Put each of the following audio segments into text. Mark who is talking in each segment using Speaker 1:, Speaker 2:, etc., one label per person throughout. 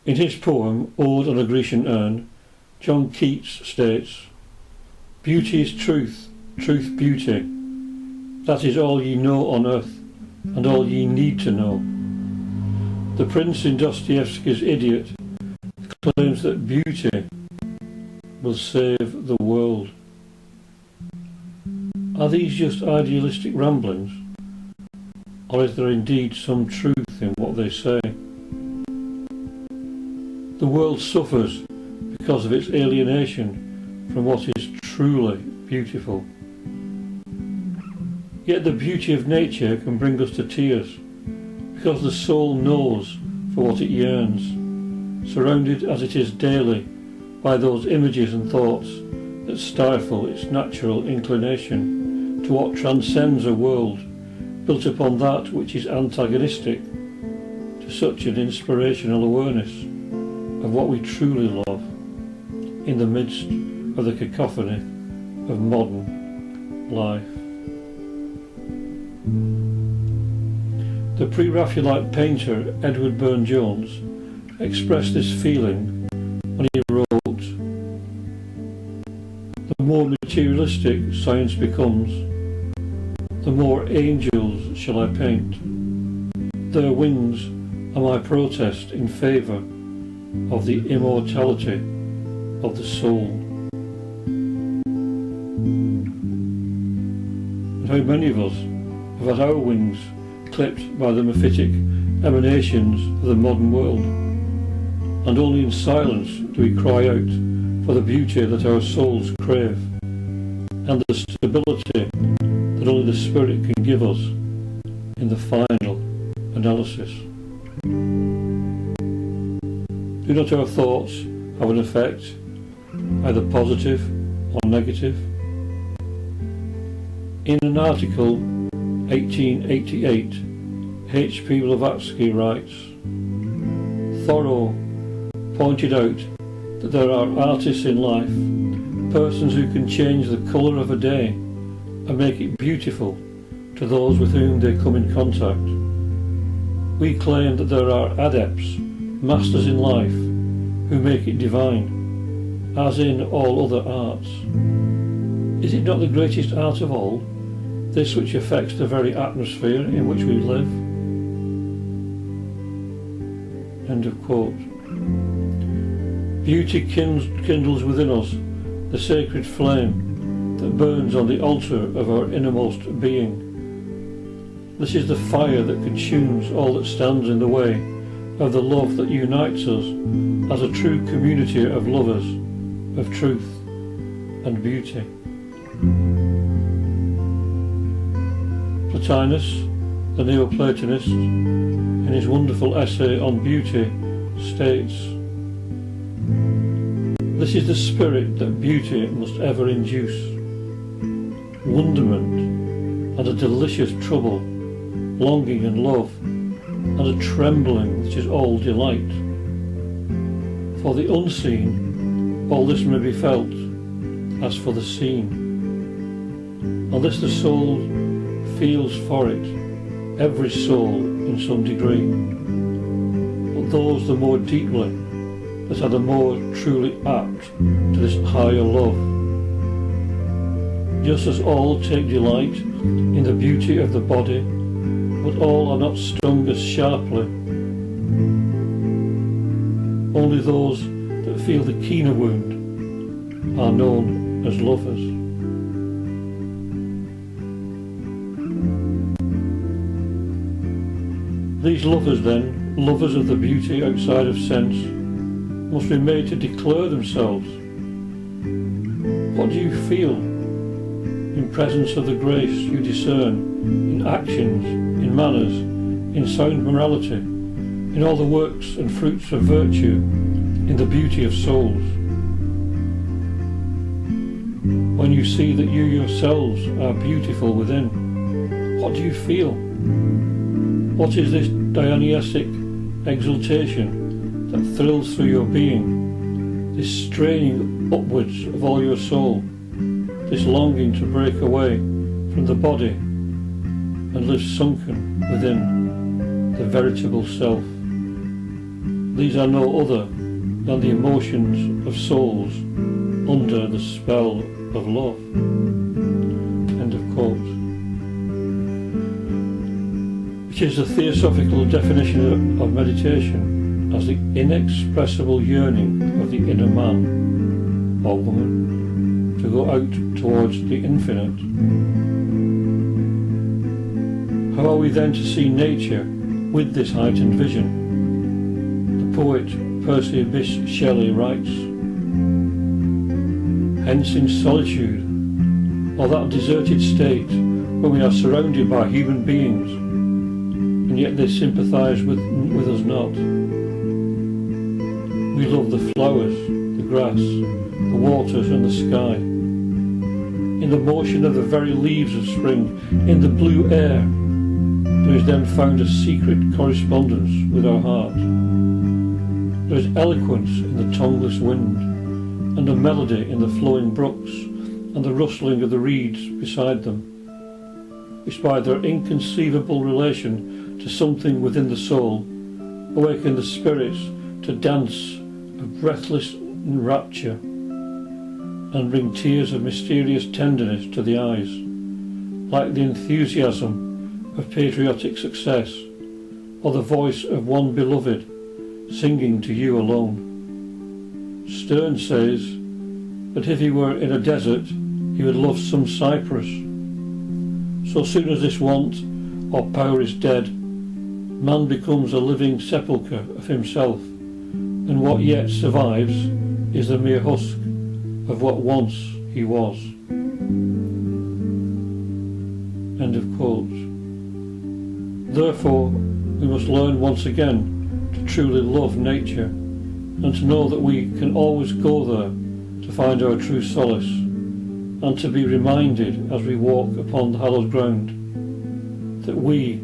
Speaker 1: In his poem Ode on a Grecian Urn, John Keats states, "Beauty is truth, truth beauty. That is all ye know on earth, and all ye need to know." The prince in Dostoevsky's Idiot claims that beauty will save the world. Are these just idealistic ramblings, or is there indeed some truth in what they say? The world suffers because of its alienation from what is truly beautiful. Yet the beauty of nature can bring us to tears, because the soul knows for what it yearns, surrounded as it is daily by those images and thoughts that stifle its natural inclination to what transcends a world built upon that which is antagonistic to such an inspirational awareness of what we truly love in the midst of the cacophony of modern life. The pre-Raphaelite painter Edward Burne-Jones expressed this feeling when he wrote, "The more materialistic science becomes, the more angels shall I paint. Their wings are my protest in favour of the immortality of the soul." And how many of us have had our wings clipped by the mephitic emanations of the modern world, and only in silence do we cry out for the beauty that our souls crave, and the stability that only the Spirit can give us in the final analysis. Do not our thoughts have an effect, either positive or negative? In an article 1888, H.P. Blavatsky writes, "Thoreau pointed out that there are artists in life, persons who can change the colour of a day and make it beautiful to those with whom they come in contact. We claim that there are adepts, masters in life, who make it divine, as in all other arts. Is it not the greatest art of all, this which affects the very atmosphere in which we live?" End of quote. Beauty kindles within us the sacred flame that burns on the altar of our innermost being. This is the fire that consumes all that stands in the way of the love that unites us as a true community of lovers of truth and beauty. Plotinus, the Neoplatonist, in his wonderful essay on beauty, states, "This is the spirit that beauty must ever induce, wonderment and a delicious trouble, longing and love, and a trembling that is all delight. For the unseen, all this may be felt, as for the seen. And this the soul feels for it, every soul in some degree, but those the more deeply that are the more truly apt to this higher love. Just as all take delight in the beauty of the body, but all are not stung as sharply. Only those that feel the keener wound are known as lovers." These lovers then, lovers of the beauty outside of sense, must be made to declare themselves. What do you feel in presence of the grace you discern in actions, in manners, in sound morality, in all the works and fruits of virtue, in the beauty of souls? When you see that you yourselves are beautiful within, what do you feel? What is this Dionysic exultation that thrills through your being, this straining upwards of all your soul, this longing to break away from the body and live sunken within the veritable self? These are no other than the emotions of souls under the spell of love. End of quote. Which is the theosophical definition of meditation as the inexpressible yearning of the inner man or woman to go out towards the infinite. How are we then to see nature with this heightened vision? The poet Percy Bysshe Shelley writes, hence in solitude, or that deserted state when we are surrounded by human beings, and yet they sympathise with us not. We love the flowers, the grass, the waters and the sky. In the motion of the very leaves of spring, in the blue air, there is then found a secret correspondence with our heart. There is eloquence in the tongueless wind, and a melody in the flowing brooks and the rustling of the reeds beside them, which by their inconceivable relation to something within the soul awaken the spirits to dance of breathless rapture and bring tears of mysterious tenderness to the eyes, like the enthusiasm of patriotic success or the voice of one beloved singing to you alone. Sterne says that if he were in a desert, he would love some cypress. So soon as this want or power is dead, man becomes a living sepulchre of himself, and what yet survives is the mere husk of what once he was. End of quote. Therefore, we must learn once again to truly love nature, and to know that we can always go there to find our true solace, and to be reminded as we walk upon the hallowed ground that we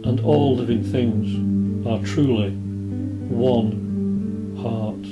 Speaker 1: and all living things are truly one heart.